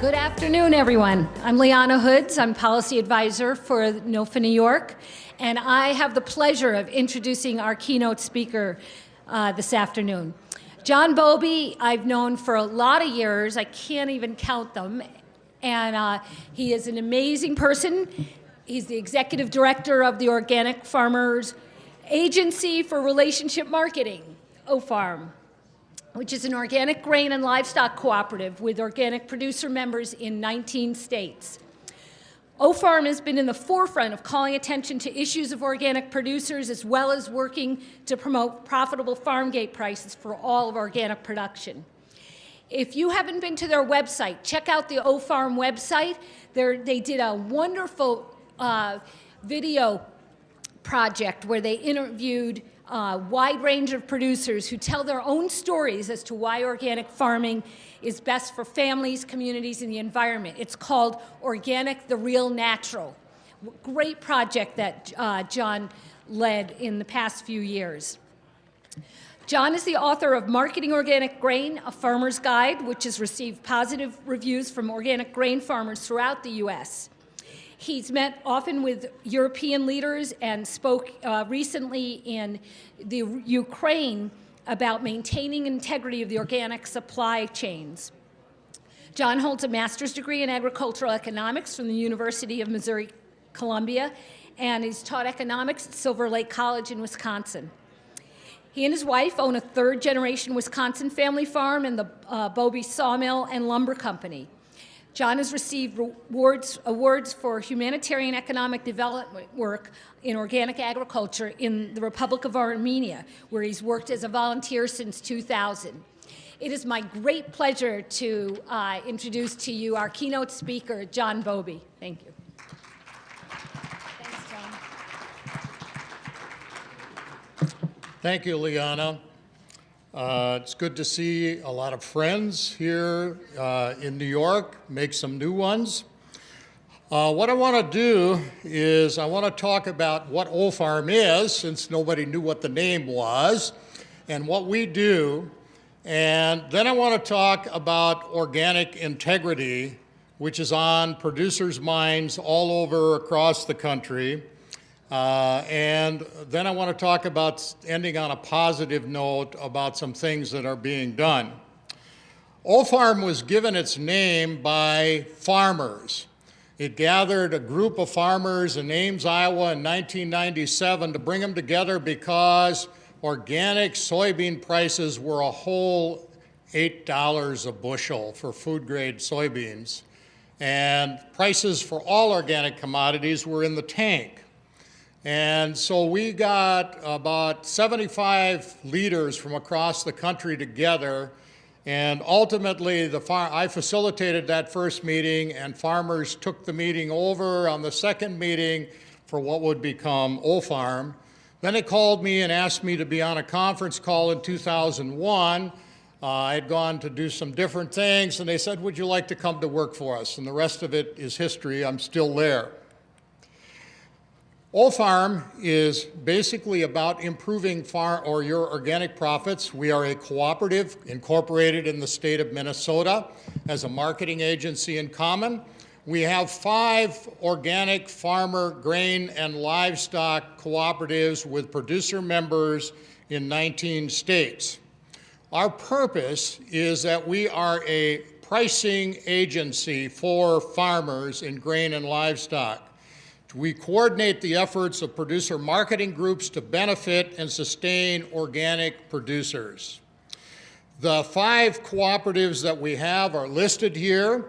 Good afternoon, everyone. I'm Liana Hoods. I'm Policy Advisor for NOFA-New York, and I have the pleasure of introducing our keynote speaker this afternoon. John Bobbe, I've known for a lot of years. I can't even count them, and he is an amazing person. He's the Executive Director of the Organic Farmers Agency for Relationship Marketing, OFARM, which is an organic grain and livestock cooperative with organic producer members in 19 states. OFARM has been in the forefront of calling attention to issues of organic producers, as well as working to promote profitable farm gate prices for all of organic production. If you haven't been to their website, check out the OFARM website. They did a wonderful video project where they interviewed a wide range of producers who tell their own stories as to why organic farming is best for families, communities, and the environment. It's called Organic, the Real Natural. Great project that John led in the past few years. John is the author of Marketing Organic Grain, a Farmer's Guide, which has received positive reviews from organic grain farmers throughout the U.S. He's met often with European leaders and spoke recently in the Ukraine about maintaining integrity of the organic supply chains. John holds a master's degree in agricultural economics from the University of Missouri, Columbia, and he's taught economics at Silver Lake College in Wisconsin. He and his wife own a third-generation Wisconsin family farm and the Bobbe Sawmill and Lumber Company. John has received awards for humanitarian economic development work in organic agriculture in the Republic of Armenia, where he's worked as a volunteer since 2000. It is my great pleasure to introduce to you our keynote speaker, John Bobbe. Thank you. Thanks, John. Thank you, Liana. It's good to see a lot of friends here in New York, make some new ones. What I want to do is I want to talk about what OFARM is, since nobody knew what the name was, and what we do. And then I want to talk about organic integrity, which is on producers' minds all over across the country. And then I want to talk about ending on a positive note about some things that are being done. OFARM was given its name by farmers. It gathered a group of farmers in Ames, Iowa in 1997 to bring them together because organic soybean prices were a whole $8 a bushel for food-grade soybeans. And prices for all organic commodities were in the tank. And so we got about 75 leaders from across the country together, and ultimately I facilitated that first meeting, and farmers took the meeting over on the second meeting for what would become OFARM. Then they called me and asked me to be on a conference call in 2001. I had gone to do some different things, and they said, would you like to come to work for us? And the rest of it is history. I'm still there. OFARM is basically about improving your organic profits. We are a cooperative incorporated in the state of Minnesota as a marketing agency in common. We have 5 organic farmer grain and livestock cooperatives with producer members in 19 states. Our purpose is that we are a pricing agency for farmers in grain and livestock. We coordinate the efforts of producer marketing groups to benefit and sustain organic producers. The 5 cooperatives that we have are listed here.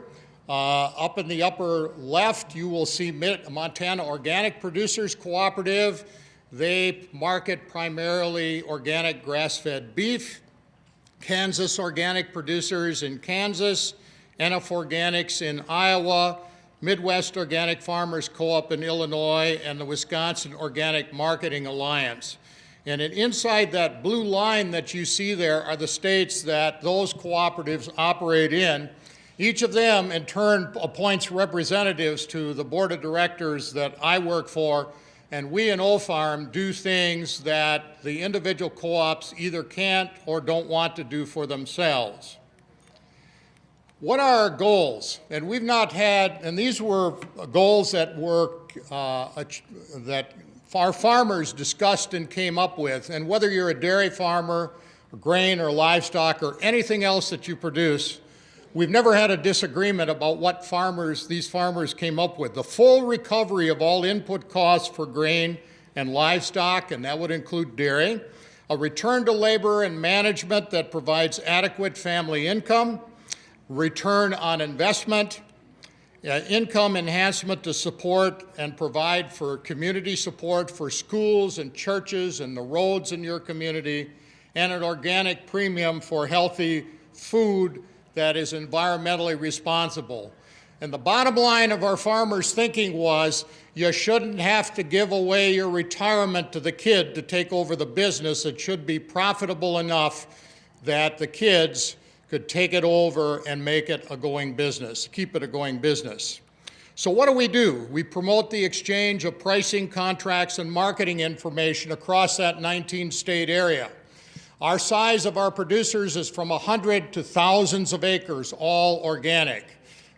Up in the upper left, you will see Montana Organic Producers Cooperative. They market primarily organic grass-fed beef. Kansas Organic Producers in Kansas, NF Organics in Iowa, Midwest Organic Farmers Co-op in Illinois, and the Wisconsin Organic Marketing Alliance. And inside that blue line that you see there are the states that those cooperatives operate in. Each of them, in turn, appoints representatives to the board of directors that I work for, and we in OFARM do things that the individual co-ops either can't or don't want to do for themselves. What are our goals? And we've not had, and these were goals that that our farmers discussed and came up with. And whether you're a dairy farmer, or grain or livestock or anything else that you produce, we've never had a disagreement about what these farmers came up with. The full recovery of all input costs for grain and livestock, and that would include dairy. A return to labor and management that provides adequate family income. Return on investment. Income enhancement to support and provide for community support for schools and churches and the roads in your community. And an organic premium for healthy food that is environmentally responsible. And the bottom line of our farmers' thinking was, you shouldn't have to give away your retirement to the kid to take over the business. It should be profitable enough that the kids could take it over and make it a going business, keep it a going business. So what do? We promote the exchange of pricing, contracts, and marketing information across that 19-state area. Our size of our producers is from 100 to thousands of acres, all organic.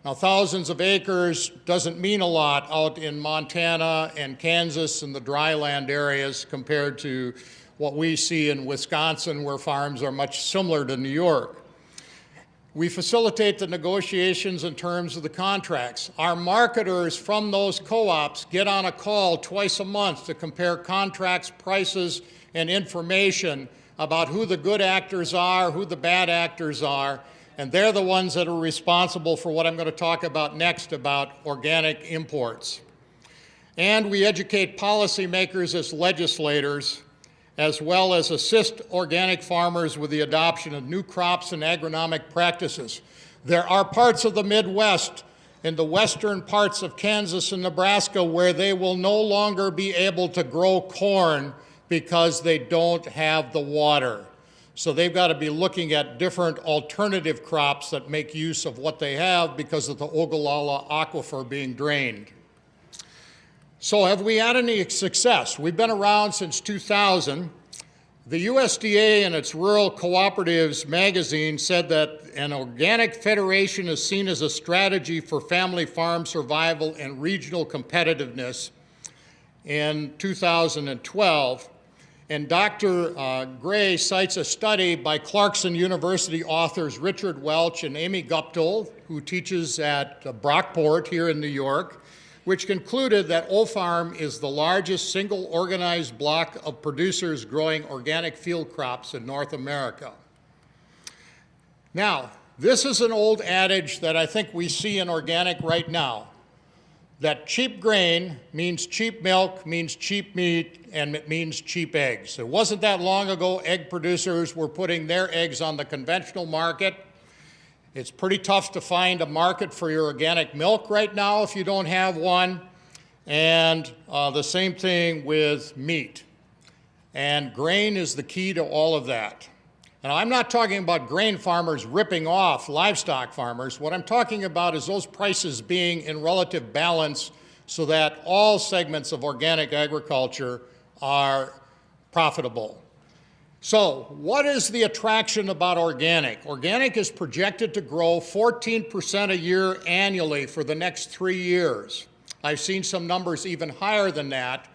Now, thousands of acres doesn't mean a lot out in Montana and Kansas and the dryland areas compared to what we see in Wisconsin, where farms are much similar to New York. We facilitate the negotiations in terms of the contracts. Our marketers from those co-ops get on a call twice a month to compare contracts, prices, and information about who the good actors are, who the bad actors are, and they're the ones that are responsible for what I'm going to talk about next about organic imports. And we educate policymakers as legislators, as well as assist organic farmers with the adoption of new crops and agronomic practices. There are parts of the Midwest and the western parts of Kansas and Nebraska where they will no longer be able to grow corn because they don't have the water. So they've got to be looking at different alternative crops that make use of what they have because of the Ogallala Aquifer being drained. So have we had any success? We've been around since 2000. The USDA in its Rural Cooperatives magazine said that an organic federation is seen as a strategy for family farm survival and regional competitiveness in 2012. And Dr. Gray cites a study by Clarkson University authors Richard Welch and Amy Guptill, who teaches at Brockport here in New York, which concluded that OFARM is the largest single organized block of producers growing organic field crops in North America. Now, this is an old adage that I think we see in organic right now, that cheap grain means cheap milk, means cheap meat, and it means cheap eggs. It wasn't that long ago egg producers were putting their eggs on the conventional market. It's pretty tough to find a market for your organic milk right now if you don't have one. And the same thing with meat. And grain is the key to all of that. And I'm not talking about grain farmers ripping off livestock farmers. What I'm talking about is those prices being in relative balance so that all segments of organic agriculture are profitable. So what is the attraction about organic? Organic is projected to grow 14% a year annually for the next 3 years. I've seen some numbers even higher than that.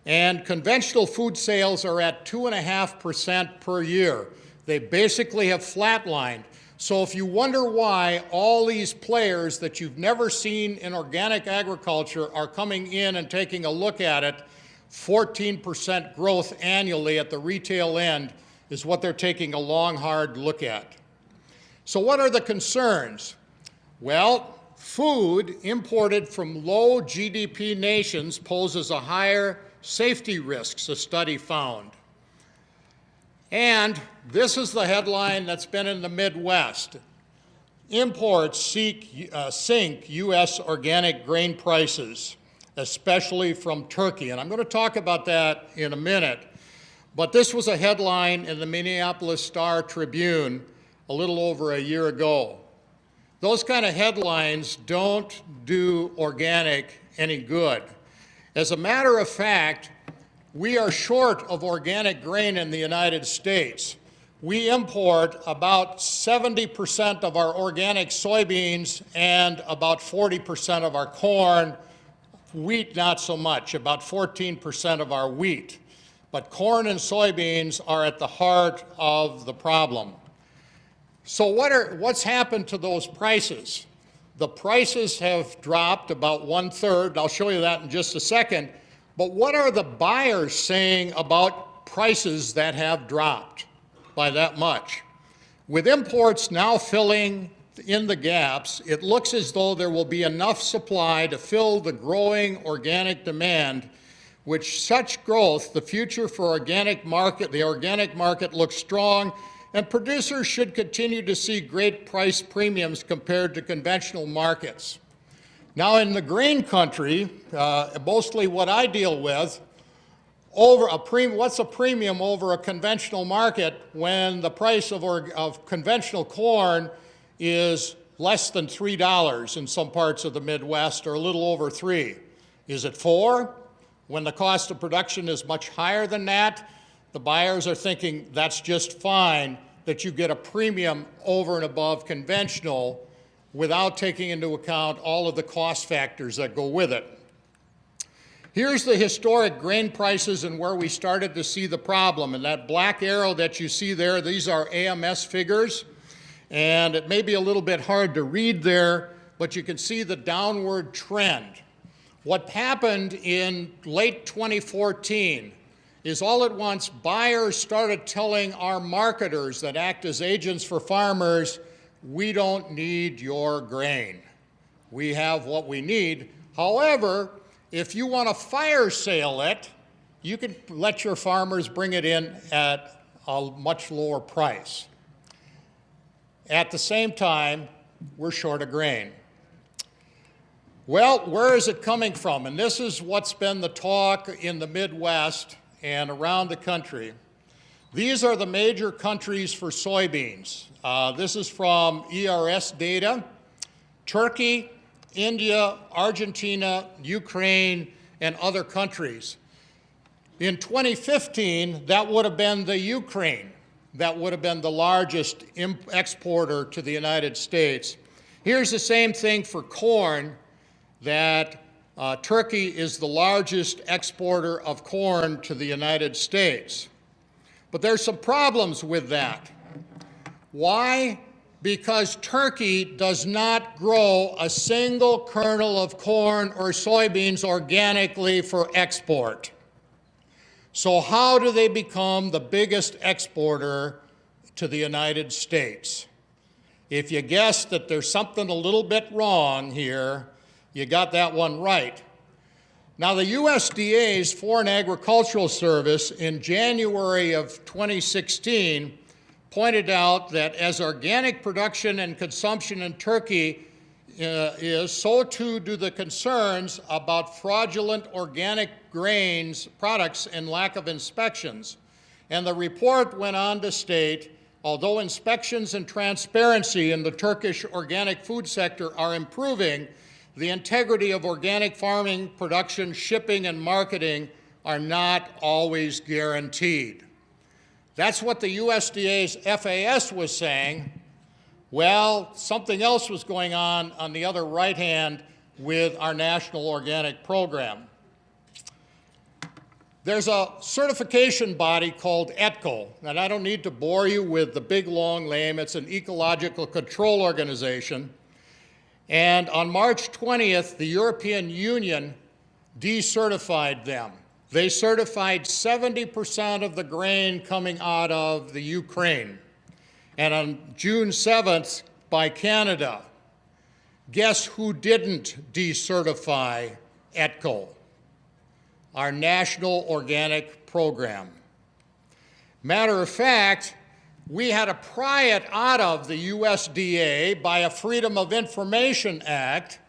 And conventional food sales are at 2.5% per year. They basically have flatlined. So if you wonder why all these players that you've never seen in organic agriculture are coming in and taking a look at it, 14% growth annually at the retail end is what they're taking a long, hard look at. So what are the concerns? Well, food imported from low GDP nations poses a higher safety risks, a study found. And this is the headline that's been in the Midwest. Imports sink U.S. organic grain prices, especially from Turkey. And I'm going to talk about that in a minute. But this was a headline in the Minneapolis Star-Tribune a little over a year ago. Those kind of headlines don't do organic any good. As a matter of fact, we are short of organic grain in the United States. we import about 70% of our organic soybeans and about 40% of our corn. Wheat, not so much, about 14% of our wheat. But corn and soybeans are at the heart of the problem. So what's happened to those prices? The prices have dropped about 1/3. I'll show you that in just a second. But what are the buyers saying about prices that have dropped by that much? With imports now filling in the gaps, it looks as though there will be enough supply to fill the growing organic demand. With such growth, the future for the organic market looks strong, and producers should continue to see great price premiums compared to conventional markets. Now in the grain country, mostly what I deal with, what's a premium over a conventional market when the price of conventional corn is less than $3 in some parts of the Midwest, or a little over $3? Is it $4? When the cost of production is much higher than that, the buyers are thinking that's just fine, that you get a premium over and above conventional without taking into account all of the cost factors that go with it. Here's the historic grain prices and where we started to see the problem. And that black arrow that you see there, these are AMS figures. And it may be a little bit hard to read there, but you can see the downward trend. What happened in late 2014 is all at once buyers started telling our marketers that act as agents for farmers, we don't need your grain. We have what we need. However, if you want to fire sale it, you can let your farmers bring it in at a much lower price. At the same time, we're short of grain. Well, where is it coming from? And this is what's been the talk in the Midwest and around the country. These are the major countries for soybeans. This is from ERS data. Turkey, India, Argentina, Ukraine, and other countries. In 2015, that would have been the Ukraine. That would have been the largest exporter to the United States. Here's the same thing for corn, that Turkey is the largest exporter of corn to the United States. But there's some problems with that. Why? Because Turkey does not grow a single kernel of corn or soybeans organically for export. So how do they become the biggest exporter to the United States? If you guess that there's something a little bit wrong here, you got that one right. Now, the USDA's Foreign Agricultural Service in January of 2016 pointed out that as organic production and consumption in Turkey is, so too do the concerns about fraudulent organic grains products and lack of inspections. And the report went on to state, although inspections and transparency in the Turkish organic food sector are improving, the integrity of organic farming, production, shipping, and marketing are not always guaranteed. That's what the USDA's FAS was saying. Well, something else was going on the other right hand with our National Organic Program. There's a certification body called ETCO, and I don't need to bore you with the big long name. It's an ecological control organization. And on March 20th, the European Union decertified them. They certified 70% of the grain coming out of the Ukraine. And on June 7th, by Canada, guess who didn't decertify ETCO? Our National Organic Program. Matter of fact, we had a pry it out of the USDA by a Freedom of Information Act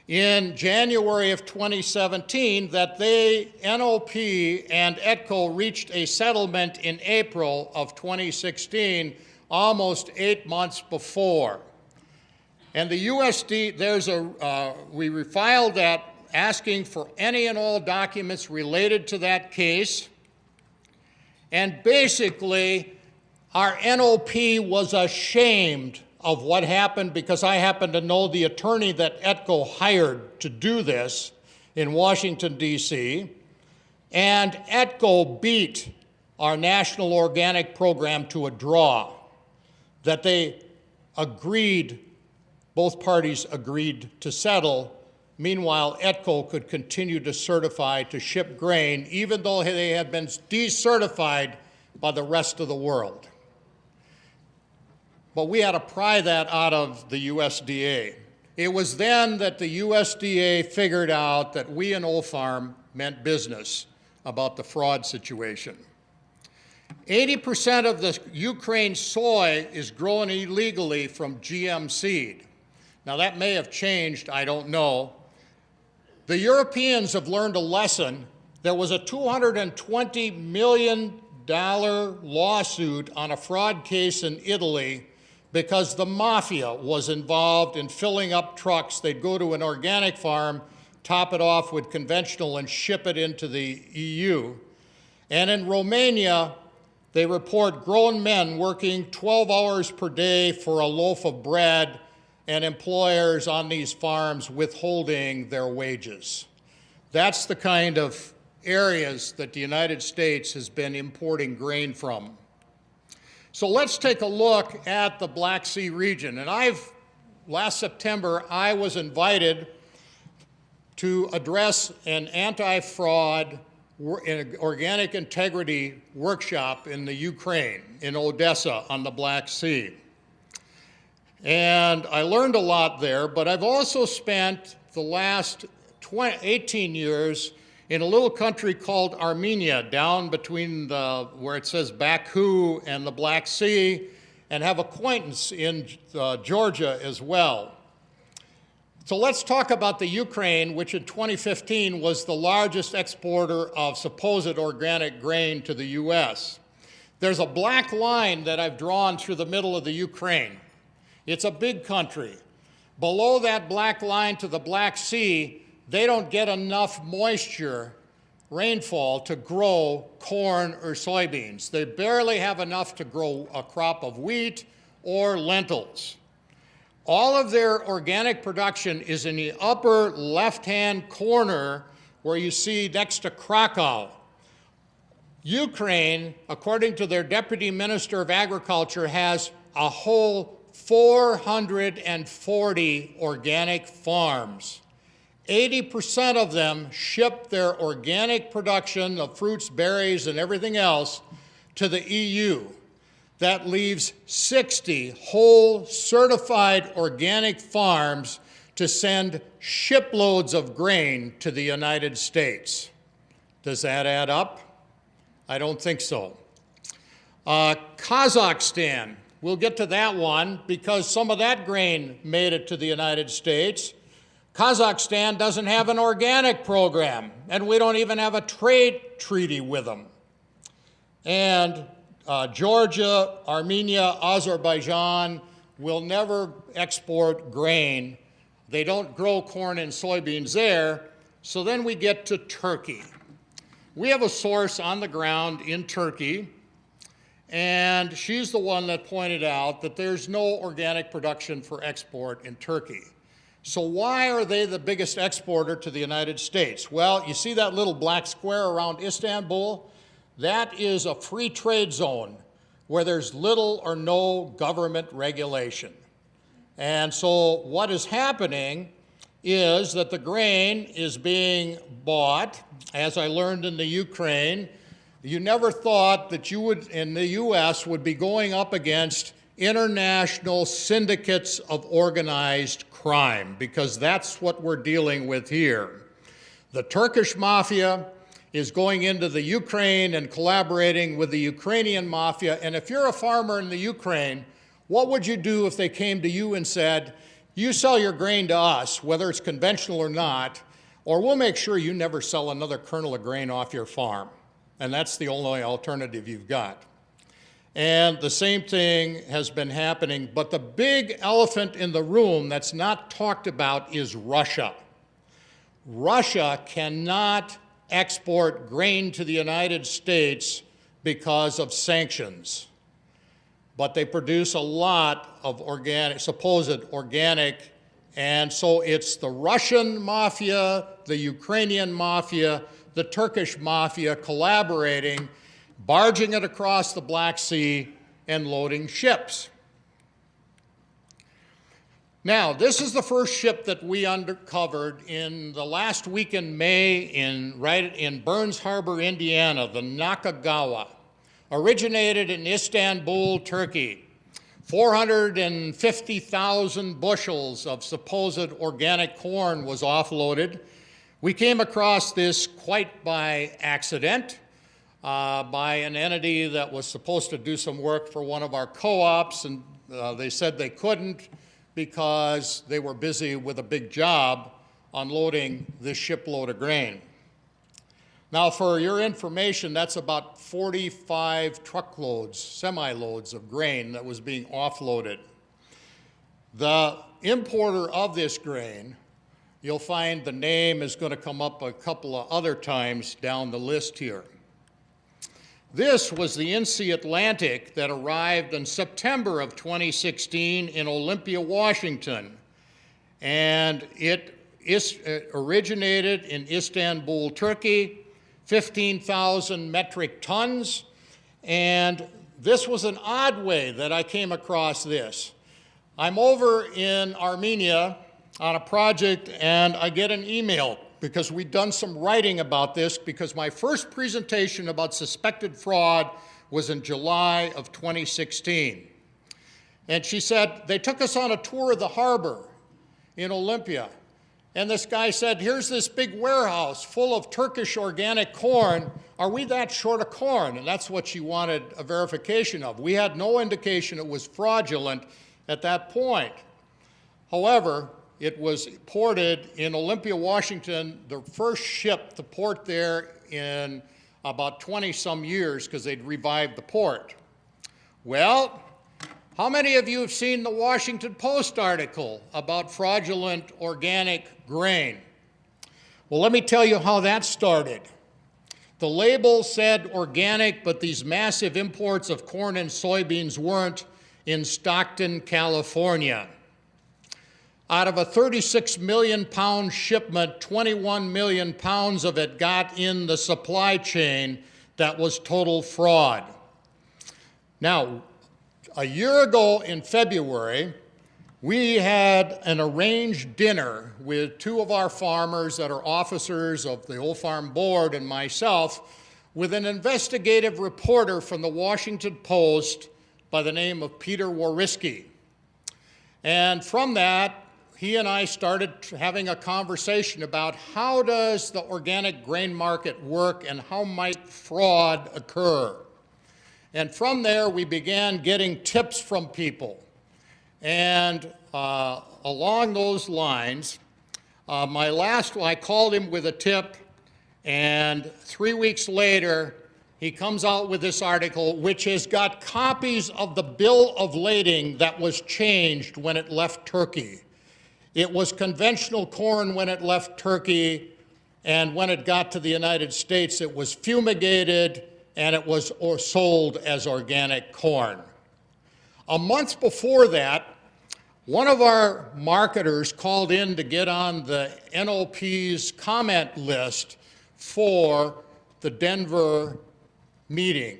in January of 2017 that NOP and ETCO reached a settlement in April of 2016, almost 8 months before. And the USD, we refiled that asking for any and all documents related to that case. And basically, Our NOP was ashamed of what happened because I happen to know the attorney that ETCO hired to do this in Washington, D.C., and ETCO beat our national organic program to a draw that they agreed, both parties agreed to settle. Meanwhile, ETCO could continue to certify to ship grain, even though they had been decertified by the rest of the world. But we had to pry that out of the USDA. It was then that the USDA figured out that we in OFARM meant business about the fraud situation. 80% of the Ukraine soy is grown illegally from GM seed. Now that may have changed, I don't know. The Europeans have learned a lesson. There was a $220 million lawsuit on a fraud case in Italy because the mafia was involved in filling up trucks. They'd go to an organic farm, top it off with conventional, and ship it into the EU. And in Romania, they report grown men working 12 hours per day for a loaf of bread and employers on these farms withholding their wages. That's the kind of areas that the United States has been importing grain from. So let's take a look at the Black Sea region. And last September, I was invited to address an anti-fraud organic integrity workshop in the Ukraine, in Odessa on the Black Sea. And I learned a lot there, but I've also spent the last 18 years in a little country called Armenia, down between where it says Baku and the Black Sea, and have acquaintance in Georgia as well. So let's talk about the Ukraine, which in 2015 was the largest exporter of supposed organic grain to the US. There's a black line that I've drawn through the middle of the Ukraine. It's a big country. Below that black line to the Black Sea, they don't get enough moisture, rainfall, to grow corn or soybeans. They barely have enough to grow a crop of wheat or lentils. All of their organic production is in the upper left-hand corner where you see next to Krakow. Ukraine, according to their Deputy Minister of Agriculture, has a whole 440 organic farms. 80% of them ship their organic production of fruits, berries, and everything else to the EU. That leaves 60 whole certified organic farms to send shiploads of grain to the United States. Does that add up? I don't think so. Kazakhstan, we'll get to that one because some of that grain made it to the United States. Kazakhstan doesn't have an organic program, and we don't even have a trade treaty with them. And Georgia, Armenia, Azerbaijan will never export grain. They don't grow corn and soybeans there. So then we get to Turkey. We have a source on the ground in Turkey, and she's the one that pointed out that there's no organic production for export in Turkey. So why are they the biggest exporter to the United States? Well, you see that little black square around Istanbul? That is a free trade zone where there's little or no government regulation. And so what is happening is that the grain is being bought, as I learned in the Ukraine. You never thought that you would, in the US, would be going up against international syndicates of organized crime, because that's what we're dealing with here. The Turkish mafia is going into the Ukraine and collaborating with the Ukrainian mafia. And if you're a farmer in the Ukraine, what would you do if they came to you and said, you sell your grain to us, whether it's conventional or not, or we'll make sure you never sell another kernel of grain off your farm. And that's the only alternative you've got. And the same thing has been happening, but the big elephant in the room that's not talked about is Russia. Russia cannot export grain to the United States because of sanctions. but they produce a lot of organic, supposed organic, and so it's the Russian mafia, the Ukrainian mafia, the Turkish mafia collaborating, barging it across the Black Sea and loading ships. Now, this is the first ship that we uncovered in the last week in May right in Burns Harbor, Indiana, the Nakagawa. Originated in Istanbul, Turkey. 450,000 bushels of supposed organic corn was offloaded. We came across this quite by accident, by an entity that was supposed to do some work for one of our co-ops, and they said they couldn't because they were busy with a big job unloading this shipload of grain. Now, for your information, that's about 45 truckloads, semi-loads of grain that was being offloaded. The importer of this grain, you'll find the name is going to come up a couple of other times down the list here. This was the NC Atlantic that arrived in September of 2016 in Olympia, Washington. And it originated in Istanbul, Turkey, 15,000 metric tons. And this was an odd way that I came across this. I'm over in Armenia on a project and I get an email because we'd done some writing about this because my first presentation about suspected fraud was in July of 2016. And she said, they took us on a tour of the harbor in Olympia. And this guy said, here's this big warehouse full of Turkish organic corn. Are we that short of corn? And that's what she wanted a verification of. We had no indication it was fraudulent at that point. However, it was ported in Olympia, Washington, the first ship to port there in about 20-some years because they'd revived the port. Well, how many of you have seen the Washington Post article about fraudulent organic grain? Well, let me tell you how that started. The label said organic, but these massive imports of corn and soybeans weren't in Stockton, California. Out of a 36 million pound shipment, 21 million pounds of it got in the supply chain. That was total fraud. Now, a year ago in February, we had an arranged dinner with two of our farmers that are officers of the OFARM board and myself with an investigative reporter from the Washington Post by the name of Peter Wariski. And from that, he and I started having a conversation about how does the organic grain market work and how might fraud occur. And from there, we began getting tips from people. And along those lines, I called him with a tip, and 3 weeks later, he comes out with this article, which has got copies of the bill of lading that was changed when it left Turkey. It was conventional corn when it left Turkey, and when it got to the United States, it was fumigated, and it was sold as organic corn. A month before that, one of our marketers called in to get on the NOP's comment list for the Denver meeting.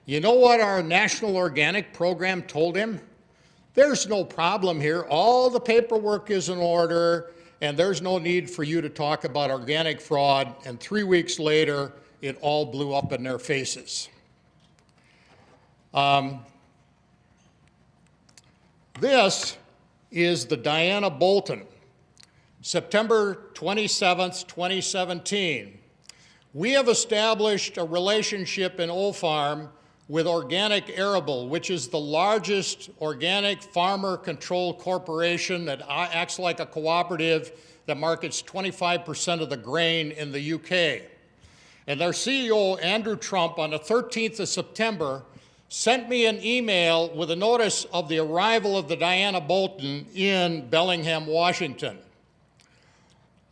You know what our National Organic Program told him? There's no problem here. All the paperwork is in order, and there's no need for you to talk about organic fraud. And 3 weeks later, it all blew up in their faces. This is the Diana Bolton, September 27th, 2017. We have established a relationship in OFARM with Organic Arable, which is the largest organic farmer control corporation that acts like a cooperative that markets 25% of the grain in the UK. And their CEO, Andrew Trump, on the 13th of September, sent me an email with a notice of the arrival of the Diana Bolton in Bellingham, Washington.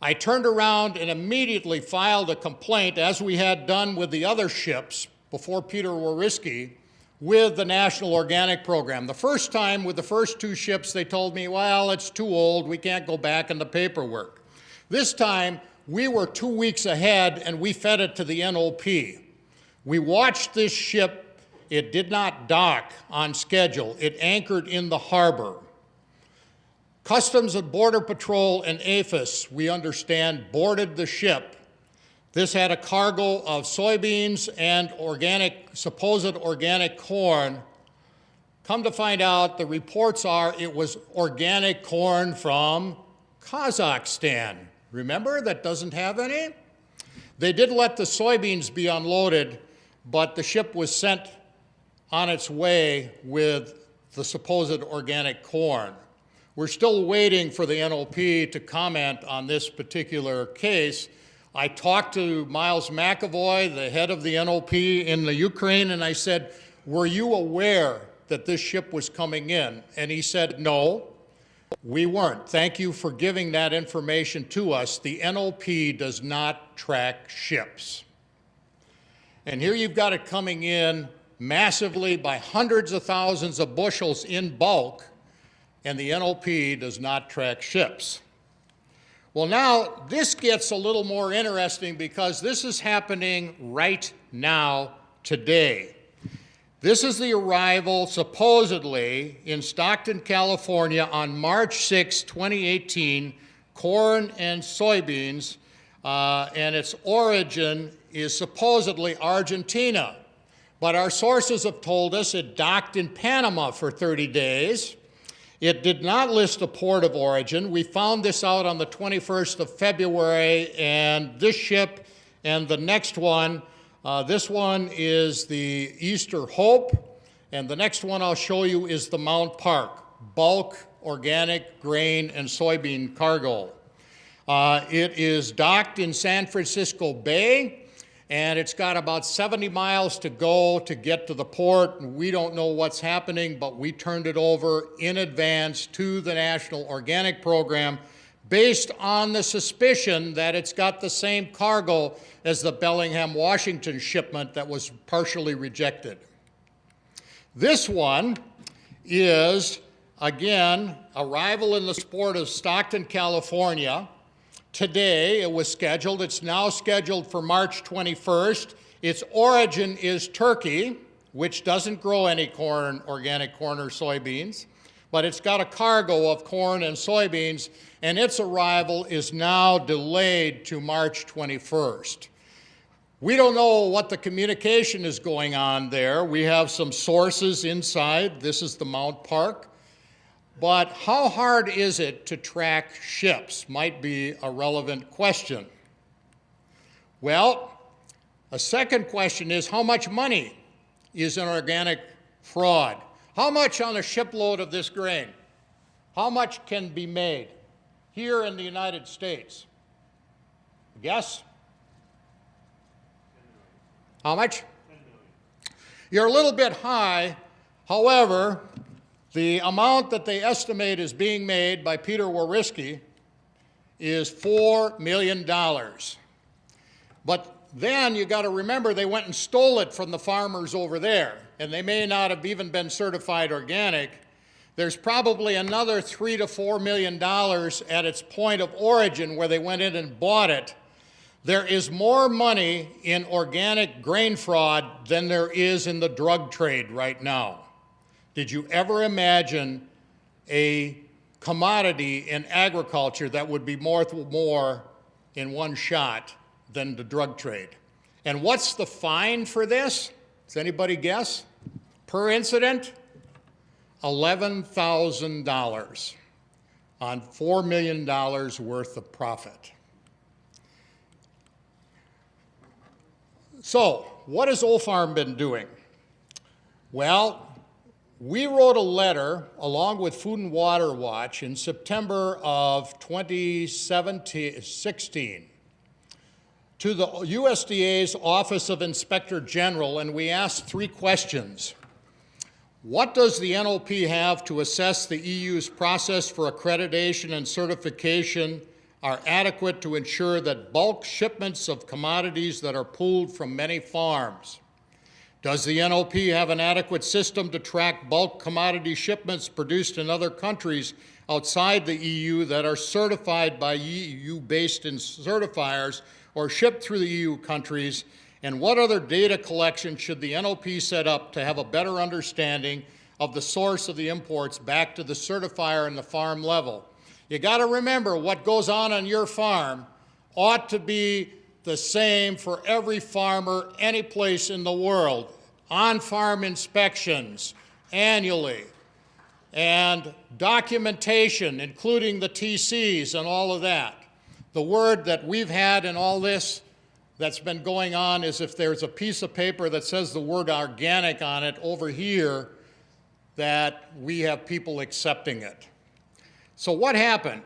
I turned around and immediately filed a complaint, as we had done with the other ships before Peter Wariski, with the National Organic Program. The first time with the first 2 ships, they told me, well, it's too old, we can't go back in the paperwork. This time, we were 2 weeks ahead and we fed it to the NOP. We watched this ship. It did not dock on schedule. It anchored in the harbor. Customs and Border Patrol and APHIS, we understand, boarded the ship. This had a cargo of soybeans and supposed organic corn. Come to find out, the reports are it was organic corn from Kazakhstan. Remember, that doesn't have any? They did let the soybeans be unloaded, but the ship was sent on its way with the supposed organic corn. We're still waiting for the NOP to comment on this particular case. I talked to Miles McAvoy, the head of the NOP in the Ukraine, and I said, were you aware that this ship was coming in? And he said, no, we weren't. Thank you for giving that information to us. The NOP does not track ships. And here you've got it coming in massively by hundreds of thousands of bushels in bulk, and the NOP does not track ships. Well, now this gets a little more interesting because this is happening right now, today. This is the arrival, supposedly, in Stockton, California on March 6, 2018, corn and soybeans, and its origin is supposedly Argentina. But our sources have told us it docked in Panama for 30 days. It did not list a port of origin. We found this out on the 21st of February, and this ship and the next one, this one is the Easter Hope, and the next one I'll show you is the Mount Park, bulk organic grain and soybean cargo. It is docked in San Francisco Bay, and it's got about 70 miles to go to get to the port. We don't know what's happening, but we turned it over in advance to the National Organic Program based on the suspicion that it's got the same cargo as the Bellingham, Washington shipment that was partially rejected. This one is, again, arrival in the port of Stockton, California. Today, it was scheduled. It's now scheduled for March 21st. Its origin is Turkey, which doesn't grow any corn, organic corn or soybeans, but it's got a cargo of corn and soybeans, and its arrival is now delayed to March 21st. We don't know what the communication is going on there. We have some sources inside. This is the Mount Park. But how hard is it to track ships might be a relevant question. Well, a second question is how much money is in organic fraud? How much on a shipload of this grain? How much can be made here in the United States? Guess? How much? 10 million. You're a little bit high. However, the amount that they estimate is being made by Peter Wawrisky is $4 million. But then you got to remember they went and stole it from the farmers over there, and they may not have even been certified organic. There's probably another $3 to $4 million at its point of origin where they went in and bought it. There is more money in organic grain fraud than there is in the drug trade right now. Did you ever imagine a commodity in agriculture that would be worth more in one shot than the drug trade? And what's the fine for this? Does anybody guess? Per incident? $11,000 on $4 million worth of profit. So, what has OFARM been doing? Well, we wrote a letter along with Food and Water Watch in September of 2016 to the USDA's Office of Inspector General, and we asked 3 questions. What does the NOP have to assess the EU's process for accreditation and certification are adequate to ensure that bulk shipments of commodities that are pooled from many farms? Does the NOP have an adequate system to track bulk commodity shipments produced in other countries outside the EU that are certified by EU-based certifiers or shipped through the EU countries? And what other data collection should the NOP set up to have a better understanding of the source of the imports back to the certifier and the farm level? You got to remember, what goes on your farm ought to be the same for every farmer any place in the world. On-farm inspections annually, and documentation, including the TCs and all of that. The word that we've had in all this that's been going on is if there's a piece of paper that says the word organic on it over here, that we have people accepting it. So what happened?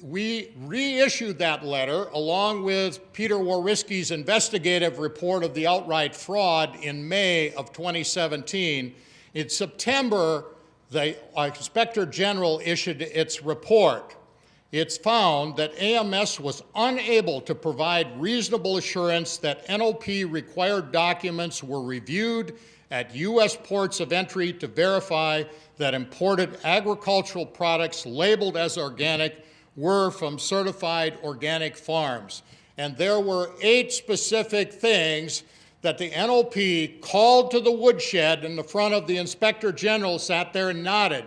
We reissued that letter along with Peter Wawrzycki's investigative report of the outright fraud in May of 2017. In September, the Inspector General issued its report. It's found that AMS was unable to provide reasonable assurance that NOP-required documents were reviewed at U.S. ports of entry to verify that imported agricultural products labeled as organic were from certified organic farms. And there were 8 specific things that the NOP called to the woodshed in the front of the Inspector General, sat there and nodded.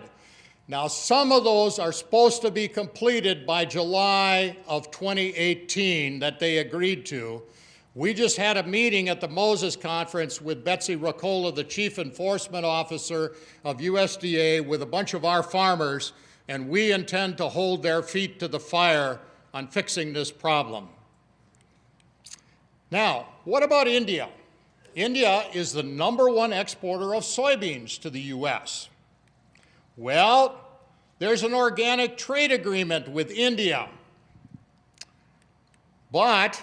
Now, some of those are supposed to be completed by July of 2018 that they agreed to. We just had a meeting at the Moses Conference with Betsy Racola, the Chief Enforcement Officer of USDA, with a bunch of our farmers, and we intend to hold their feet to the fire on fixing this problem. Now, what about India? India is the #1 exporter of soybeans to the US. Well, there's an organic trade agreement with India, but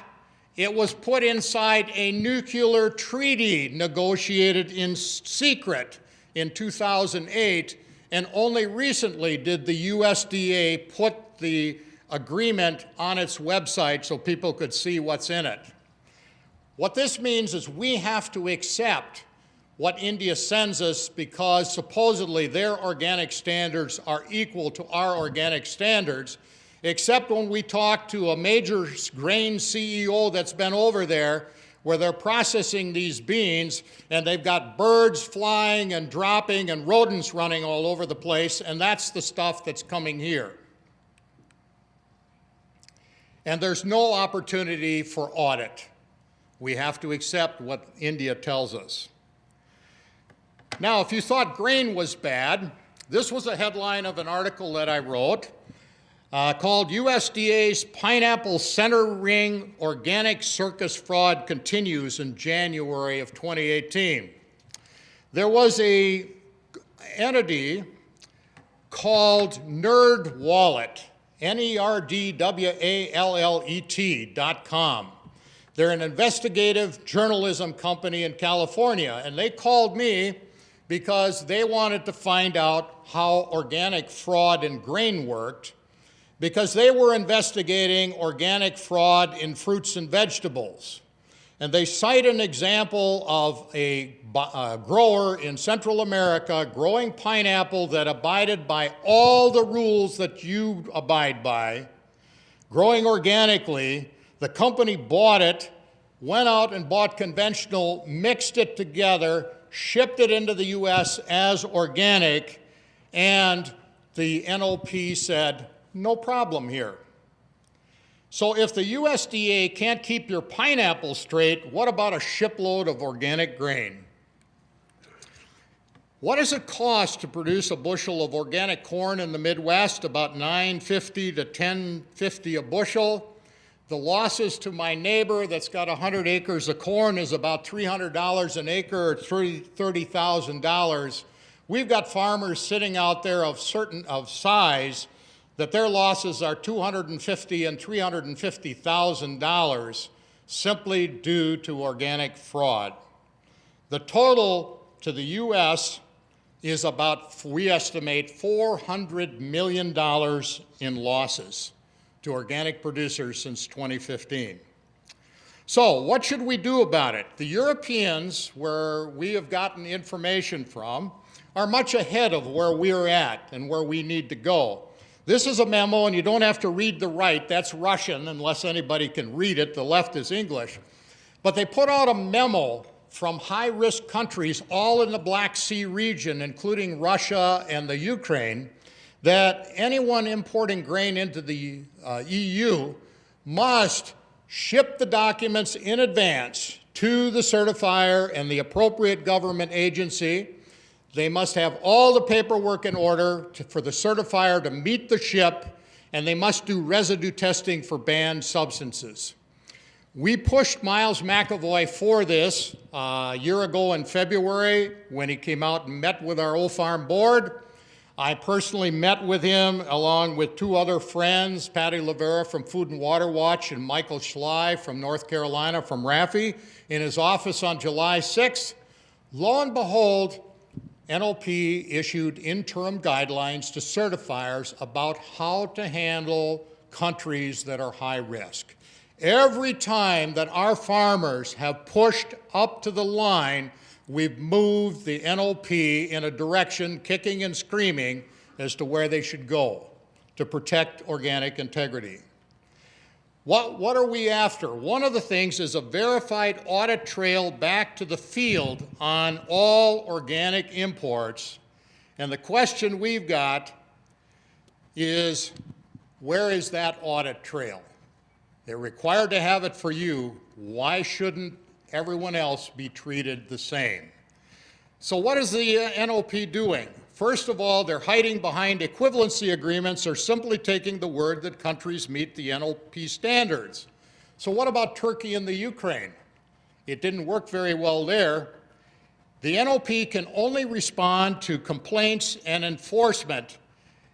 it was put inside a nuclear treaty negotiated in secret in 2008, and only recently did the USDA put the agreement on its website so people could see what's in it. What this means is we have to accept what India sends us because supposedly their organic standards are equal to our organic standards, except when we talk to a major grain CEO that's been over there where they're processing these beans and they've got birds flying and dropping and rodents running all over the place, and that's the stuff that's coming here. And there's no opportunity for audit. We have to accept what India tells us. Now, if you thought grain was bad, this was a headline of an article that I wrote called USDA's Pineapple Center Ring Organic Circus Fraud Continues in January of 2018. There was an entity called NerdWallet, NERDWALLET.com. They're an investigative journalism company in California, and they called me because they wanted to find out how organic fraud in grain worked, because they were investigating organic fraud in fruits and vegetables. And they cite an example of a grower in Central America growing pineapple that abided by all the rules that you abide by, growing organically. The company bought it, went out and bought conventional, mixed it together, shipped it into the US as organic, and the NOP said, no problem here. So if the USDA can't keep your pineapple straight, what about a shipload of organic grain? What does it cost to produce a bushel of organic corn in the Midwest? About $9.50 to $10.50 a bushel. The losses to my neighbor that's got 100 acres of corn is about $300 an acre, or $30,000. We've got farmers sitting out there of size that their losses are $250,000 and $350,000 simply due to organic fraud. The total to the U.S. is about, we estimate, $400 million in losses to organic producers since 2015. So what should we do about it? The Europeans, where we have gotten information from, are much ahead of where we're at and where we need to go. This is a memo, and you don't have to read the right. That's Russian, unless anybody can read it. The left is English. But they put out a memo from high-risk countries, all in the Black Sea region, including Russia and the Ukraine, that anyone importing grain into the EU must ship the documents in advance to the certifier and the appropriate government agency. They must have all the paperwork in order for the certifier to meet the ship, and they must do residue testing for banned substances. We pushed Miles McAvoy for this a year ago in February when he came out and met with our OFARM board. I personally met with him along with two other friends, Patty Lavera from Food and Water Watch and Michael Schley from North Carolina from RAFI, in his office on July 6th. Lo and behold, NOP issued interim guidelines to certifiers about how to handle countries that are high risk. Every time that our farmers have pushed up to the line, we've moved the NOP in a direction, kicking and screaming, as to where they should go to protect organic integrity. What are we after? One of the things is a verified audit trail back to the field on all organic imports. And the question we've got is, where is that audit trail? They're required to have it for you. Why shouldn't everyone else be treated the same? So what is the NOP doing? First of all, they're hiding behind equivalency agreements or simply taking the word that countries meet the NOP standards. So what about Turkey and the Ukraine? It didn't work very well there. The NOP can only respond to complaints and enforcement.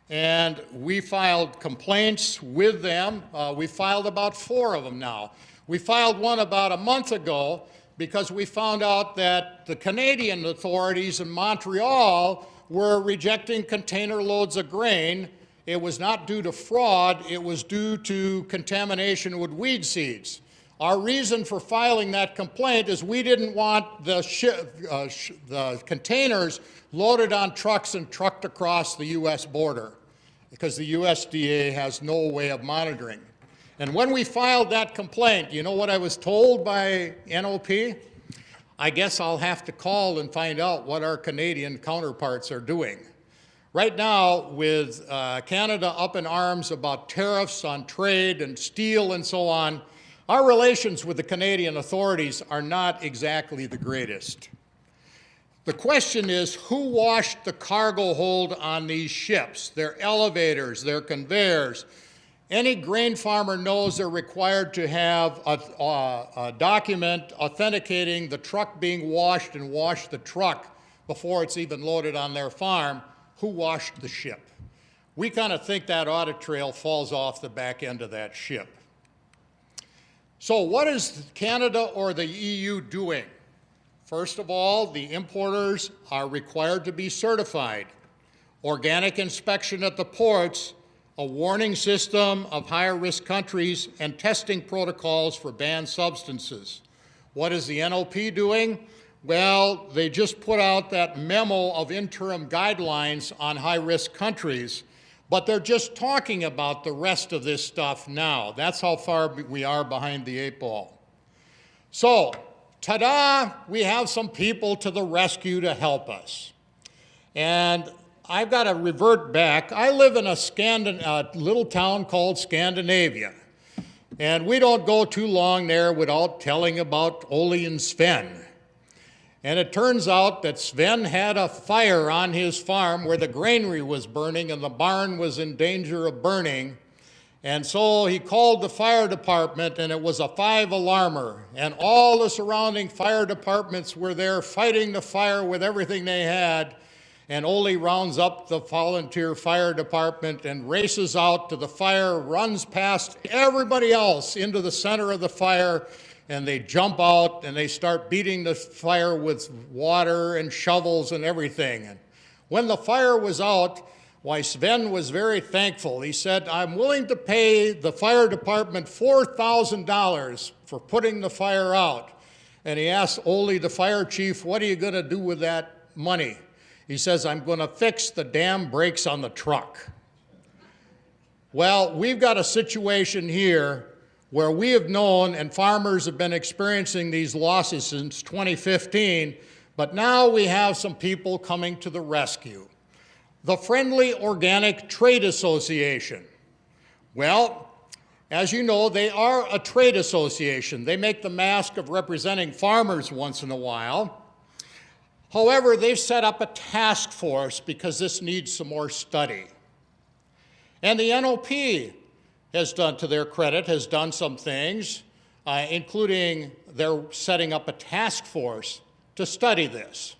And we filed complaints with them. We filed about 4 of them now. We filed one about a month ago because we found out that the Canadian authorities in Montreal were rejecting container loads of grain. It was not due to fraud, it was due to contamination with weed seeds. Our reason for filing that complaint is we didn't want the containers loaded on trucks and trucked across the US border, because the USDA has no way of monitoring. And when we filed that complaint, you know what I was told by NOP? I guess I'll have to call and find out what our Canadian counterparts are doing. Right now, with Canada up in arms about tariffs on trade and steel and so on, our relations with the Canadian authorities are not exactly the greatest. The question is, who washed the cargo hold on these ships, their elevators, their conveyors? Any grain farmer knows they're required to have a document authenticating the truck being washed and wash the truck before it's even loaded on their farm. Who washed the ship? We kind of think that audit trail falls off the back end of that ship. So what is Canada or the EU doing? First of all, the importers are required to be certified. Organic inspection at the ports, a warning system of higher risk countries, and testing protocols for banned substances. What is the NOP doing? Well, they just put out that memo of interim guidelines on high risk countries, but they're just talking about the rest of this stuff now. That's how far we are behind the 8 ball. So, ta-da, we have some people to the rescue to help us. And I've got to revert back. I live in a little town called Scandinavia. And we don't go too long there without telling about Ole and Sven. And it turns out that Sven had a fire on his farm where the granary was burning and the barn was in danger of burning. And so he called the fire department, and it was a 5-alarmer. And all the surrounding fire departments were there fighting the fire with everything they had. And Ole rounds up the volunteer fire department and races out to the fire, runs past everybody else into the center of the fire, and they jump out and they start beating the fire with water and shovels and everything. And when the fire was out, Why, Sven was very thankful. He said, I'm willing to pay the fire department $4,000 for putting the fire out. And he asked Ole, the fire chief, what are you going to do with that money? He says, I'm going to fix the damn brakes on the truck. Well, we've got a situation here where we have known, and farmers have been experiencing these losses since 2015, but now we have some people coming to the rescue. The Friendly Organic Trade Association. Well, as you know, they are a trade association. They make the mask of representing farmers once in a while. However, they've set up a task force because this needs some more study. And the NOP has done, to their credit, has done some things, including they're setting up a task force to study this.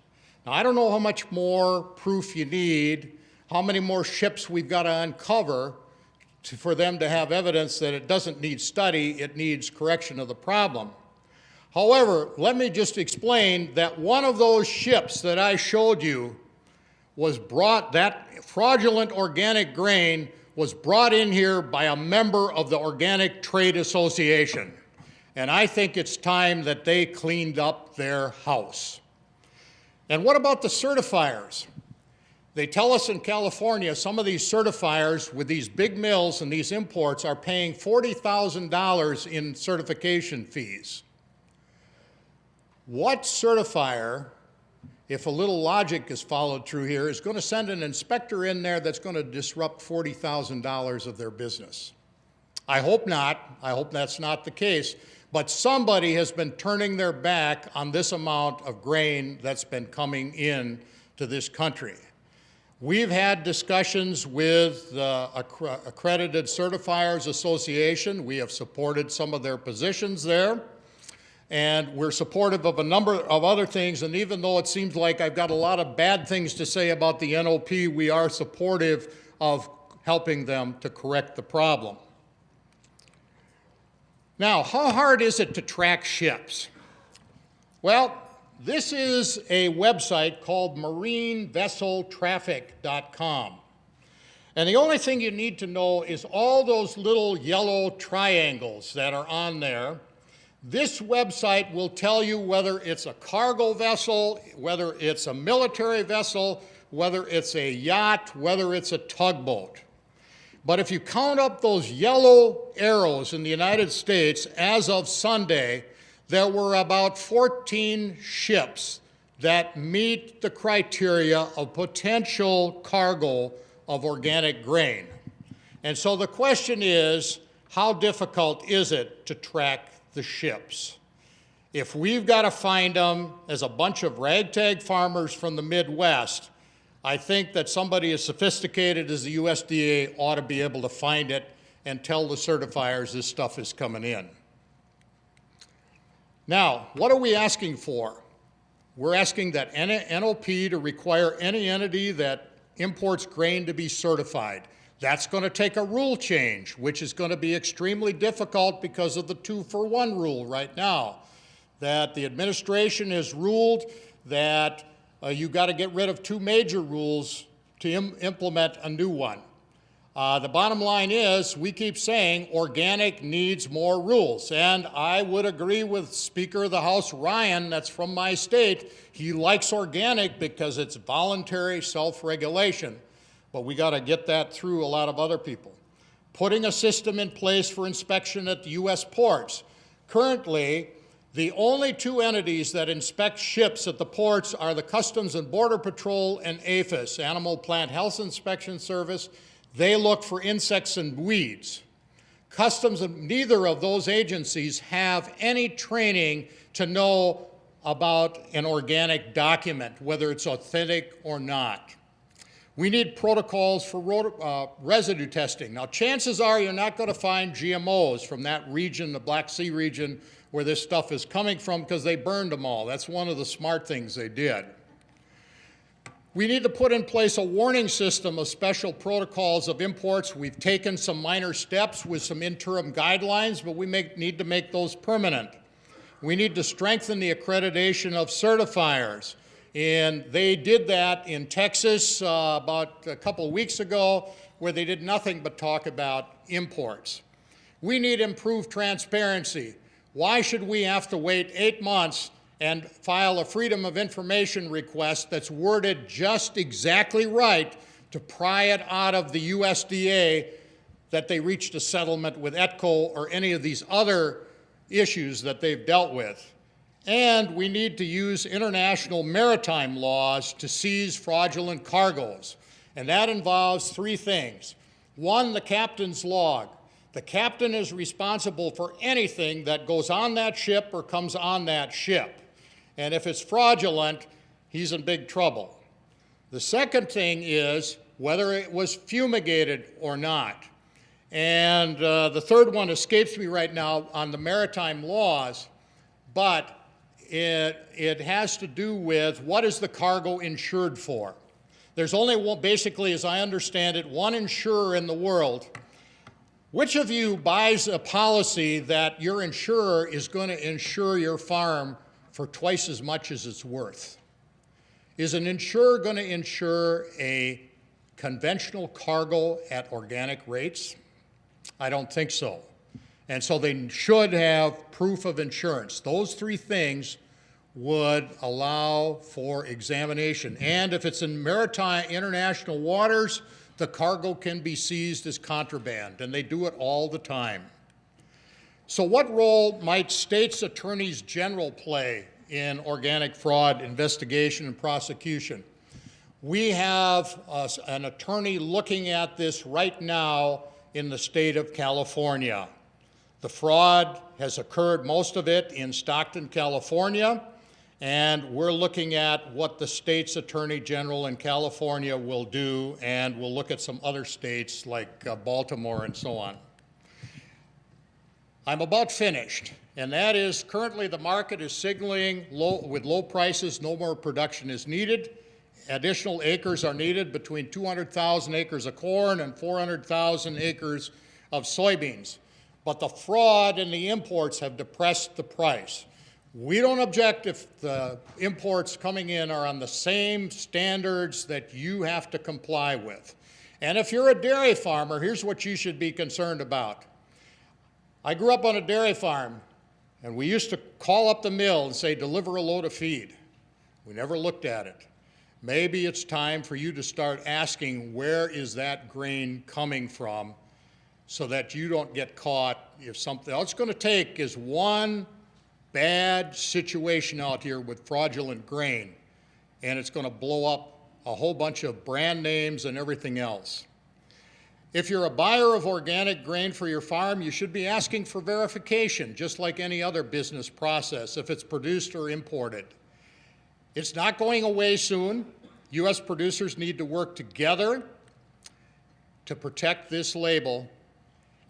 Now, I don't know how much more proof you need, how many more ships we've got to uncover for them to have evidence that it doesn't need study, it needs correction of the problem. However, let me just explain that one of those ships that I showed you was brought, that fraudulent organic grain was brought in here by a member of the Organic Trade Association. And I think it's time that they cleaned up their house. And what about the certifiers? They tell us in California, some of these certifiers with these big mills and these imports are paying $40,000 in certification fees. What certifier, if a little logic is followed through here, is going to send an inspector in there that's going to disrupt $40,000 of their business? I hope not. I hope that's not the case. But somebody has been turning their back on this amount of grain that's been coming in to this country. We've had discussions with the Accredited Certifiers Association. We have supported some of their positions there. And we're supportive of a number of other things. And even though it seems like I've got a lot of bad things to say about the NOP, we are supportive of helping them to correct the problem. Now, how hard is it to track ships? Well, this is a website called marinevesseltraffic.com. And the only thing you need to know is all those little yellow triangles that are on there. This website will tell you whether it's a cargo vessel, whether it's a military vessel, whether it's a yacht, whether it's a tugboat. But if you count up those yellow arrows in the United States, as of Sunday, there were about 14 ships that meet the criteria of potential cargo of organic grain. And so the question is, how difficult is it to track the ships? If we've got to find them as a bunch of ragtag farmers from the Midwest, I think that somebody as sophisticated as the USDA ought to be able to find it and tell the certifiers this stuff is coming in. Now, what are we asking for? We're asking that NOP to require any entity that imports grain to be certified. That's going to take a rule change, which is going to be extremely difficult because of the 2-for-1 rule right now. That the administration has ruled that you've got to get rid of 2 major rules to implement a new one. The bottom line is, we keep saying organic needs more rules. And I would agree with Speaker of the House Ryan, that's from my state. He likes organic because it's voluntary self-regulation. But we got to get that through a lot of other people. Putting a system in place for inspection at the U.S. ports. Currently, the only 2 entities that inspect ships at the ports are the Customs and Border Patrol and APHIS, Animal Plant Health Inspection Service. They look for insects and weeds. Customs, neither of those agencies have any training to know about an organic document, whether it's authentic or not. We need protocols for residue testing. Now, chances are you're not going to find GMOs from that region, the Black Sea region, where this stuff is coming from, because they burned them all. That's one of the smart things they did. We need to put in place a warning system of special protocols of imports. We've taken some minor steps with some interim guidelines, but we need to make those permanent. We need to strengthen the accreditation of certifiers. And they did that in Texas about a couple of weeks ago, where they did nothing but talk about imports. We need improved transparency. Why should we have to wait 8 months and file a Freedom of Information request that's worded just exactly right to pry it out of the USDA that they reached a settlement with ETCO or any of these other issues that they've dealt with? And we need to use international maritime laws to seize fraudulent cargoes. And that involves 3 things. 1, the captain's log. The captain is responsible for anything that goes on that ship or comes on that ship. And if it's fraudulent, he's in big trouble. The second thing is whether it was fumigated or not. And the third one escapes me right now on the maritime laws, but it has to do with what is the cargo insured for. There's only one, basically, as I understand it, one insurer in the world. Which of you buys a policy that your insurer is going to insure your farm for twice as much as it's worth? Is an insurer going to insure a conventional cargo at organic rates? I don't think so. And so they should have proof of insurance. Those 3 things would allow for examination. And if it's in maritime international waters, the cargo can be seized as contraband, and they do it all the time. So what role might states' attorneys general play in organic fraud investigation and prosecution? We have an attorney looking at this right now in the state of California. The fraud has occurred, most of it, in Stockton, California, and we're looking at what the state's attorney general in California will do, and we'll look at some other states like Baltimore and so on. I'm about finished, and that is currently the market is signaling with low prices, no more production is needed. Additional acres are needed, between 200,000 acres of corn and 400,000 acres of soybeans. But the fraud and the imports have depressed the price. We don't object if the imports coming in are on the same standards that you have to comply with. And if you're a dairy farmer, here's what you should be concerned about. I grew up on a dairy farm, and we used to call up the mill and say, deliver a load of feed. We never looked at it. Maybe it's time for you to start asking, where is that grain coming from, so that you don't get caught if something. All it's going to take is one bad situation out here with fraudulent grain, and it's going to blow up a whole bunch of brand names and everything else. If you're a buyer of organic grain for your farm, you should be asking for verification, just like any other business process, if it's produced or imported. It's not going away soon. U.S. producers need to work together to protect this label,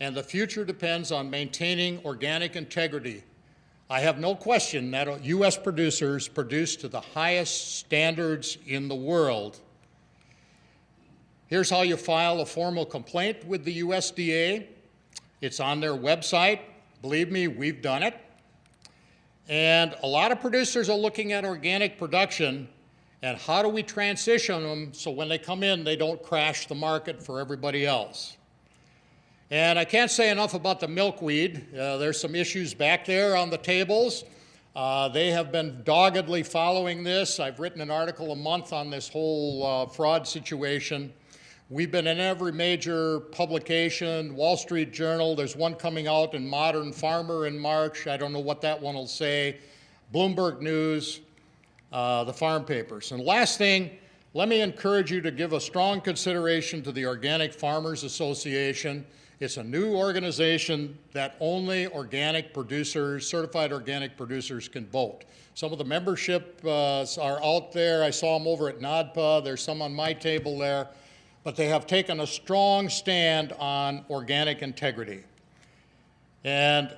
and the future depends on maintaining organic integrity. I have no question that U.S. producers produce to the highest standards in the world. Here's how you file a formal complaint with the USDA. It's on their website. Believe me, we've done it. And a lot of producers are looking at organic production and how do we transition them so when they come in, they don't crash the market for everybody else. And I can't say enough about the milkweed. There's some issues back there on the tables. They have been doggedly following this. I've written an article a month on this whole fraud situation. We've been in every major publication, Wall Street Journal. There's one coming out in Modern Farmer in March. I don't know what that one will say. Bloomberg News, the farm papers. And last thing, let me encourage you to give a strong consideration to the Organic Farmers Association. It's a new organization that only organic producers, certified organic producers, can vote. Some of the membership are out there. I saw them over at NODPA. There's some on my table there. But they have taken a strong stand on organic integrity. And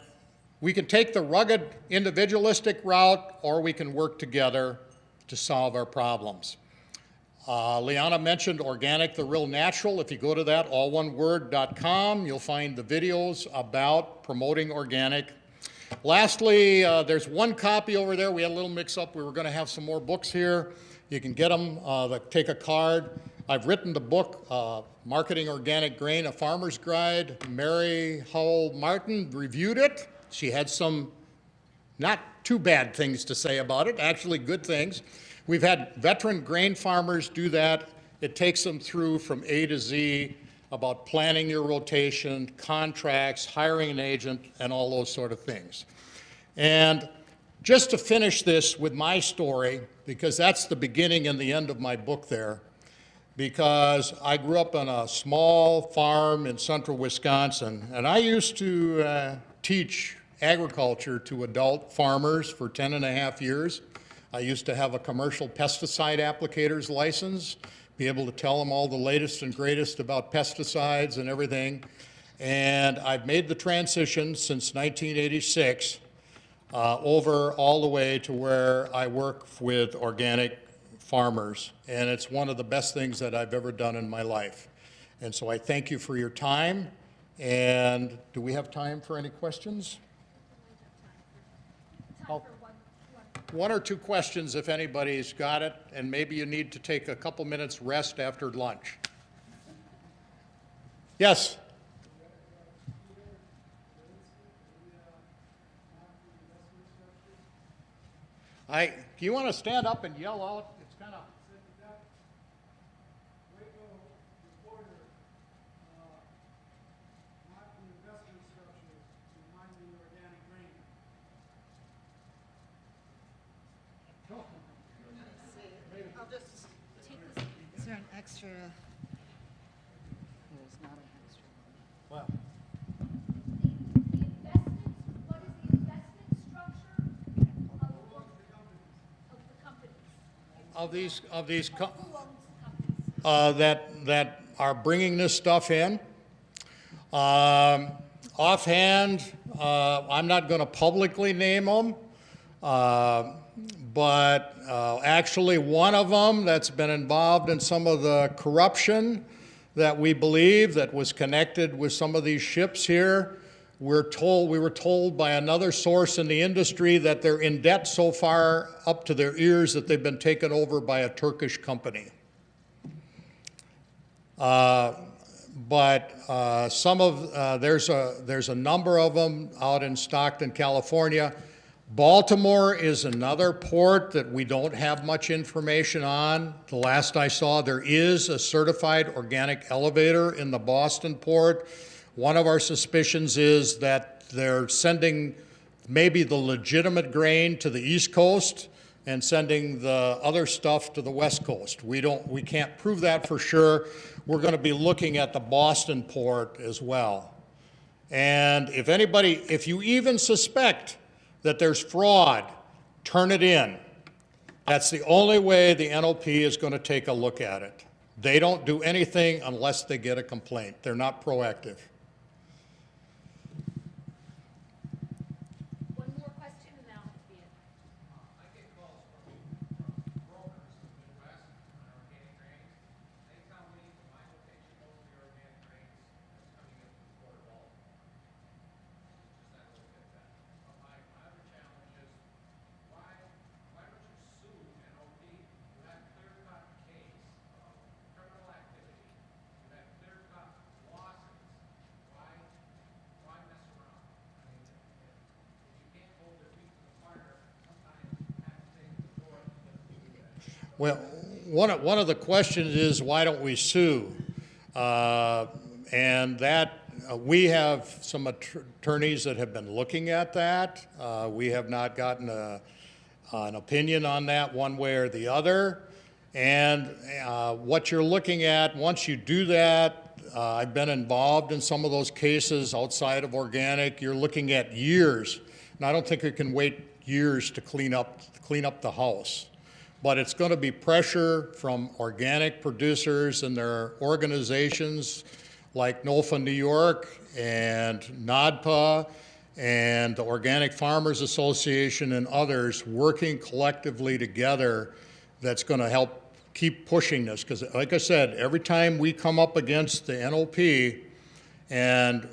we can take the rugged individualistic route, or we can work together to solve our problems. Liana mentioned Organic the Real Natural. If you go to that, alloneword.com, you'll find the videos about promoting organic. Lastly, there's one copy over there. We had a little mix-up. We were going to have some more books here. You can get them, take a card. I've written the book, Marketing Organic Grain, A Farmer's Guide. Mary Howell Martin reviewed it. She had some not too bad things to say about it, actually good things. We've had veteran grain farmers do that. It takes them through from A to Z about planning your rotation, contracts, hiring an agent, and all those sort of things. And just to finish this with my story, because that's the beginning and the end of my book there, because I grew up on a small farm in central Wisconsin, and I used to teach agriculture to adult farmers for 10 and a half years. I used to have a commercial pesticide applicator's license, be able to tell them all the latest and greatest about pesticides and everything. And I've made the transition since 1986 over all the way to where I work with organic farmers. And it's one of the best things that I've ever done in my life. And so I thank you for your time. And do we have time for any questions? One or two questions if anybody's got it, and maybe you need to take a couple minutes rest after lunch. Yes? Do you want to stand up and yell out? It's kind of... Is there an extra? There's not an extra. Well, What is the investment structure of the companies? That are bringing this stuff in. Offhand, I'm not going to publicly name them, but actually one of them that's been involved in some of the corruption that we believe that was connected with some of these ships here. We were told by another source in the industry that they're in debt so far up to their ears that they've been taken over by a Turkish company. There's a number of them out in Stockton, California. Baltimore is another port that we don't have much information on. The last I saw, there is a certified organic elevator in the Boston port. One of our suspicions is that they're sending maybe the legitimate grain to the East Coast and sending the other stuff to the West Coast. We can't prove that for sure. We're going to be looking at the Boston port as well. And if you even suspect that there's fraud, turn it in. That's the only way the NOP is going to take a look at it. They don't do anything unless they get a complaint. They're not proactive. One more question and that'll be it. I get calls from brokers in the Midwest on organic grains. They tell me from my location most of the organic grains that's coming in from the Port of Baltimore. Just not look at that. But my other challenge is why don't you sue NOP? You have clear-cut case of criminal activity. You have clear-cut losses. Why mess around? I mean, if you can't hold their feet to the fire, sometimes you have to take the court to do that. Well, one of the questions is why don't we sue? And that we have some attorneys that have been looking at that. We have not gotten an opinion on that one way or the other. And what you're looking at, once you do that, I've been involved in some of those cases outside of organic. You're looking at years, and I don't think you can wait years to clean up the house. But it's going to be pressure from organic producers and their organizations like NOFA-New York and NODPA and the Organic Farmers Association and others working collectively together that's going to help keep pushing this. Because like I said, every time we come up against the NOP and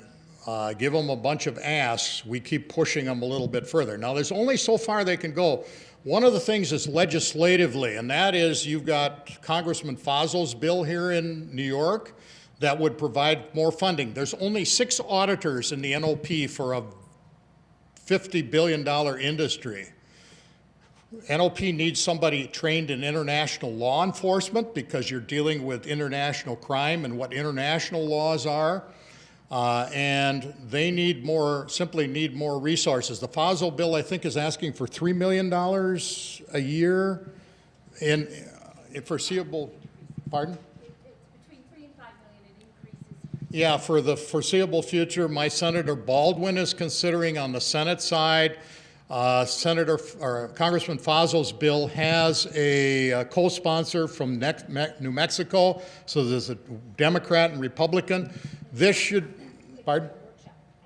give them a bunch of asks, we keep pushing them a little bit further. Now, there's only so far they can go. One of the things is legislatively, and that is you've got Congressman Fasol's bill here in New York that would provide more funding. There's only 6 auditors in the NOP for a $50 billion industry. NOP needs somebody trained in international law enforcement because you're dealing with international crime and what international laws are. And they need more, simply need more resources. The Fasol bill, I think, is asking for $3 million a year in foreseeable, pardon? Between 3 and 5 million, it increases. Yeah, for the foreseeable future, my Senator Baldwin is considering on the Senate side. Congressman Fasol's bill has a co-sponsor from New Mexico, so there's a Democrat and Republican. This should, pardon?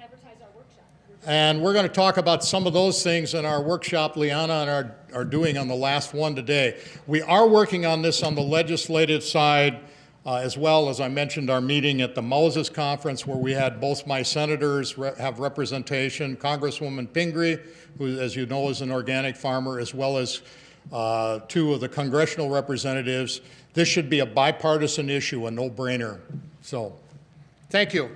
Advertise our workshop. And we're going to talk about some of those things in our workshop Liana and are doing on the last one today. We are working on this on the legislative side, as well as I mentioned our meeting at the Moses Conference where we had both my senators have representation, Congresswoman Pingree, who as you know is an organic farmer, as well as 2 of the congressional representatives. This should be a bipartisan issue, a no-brainer. So, thank you.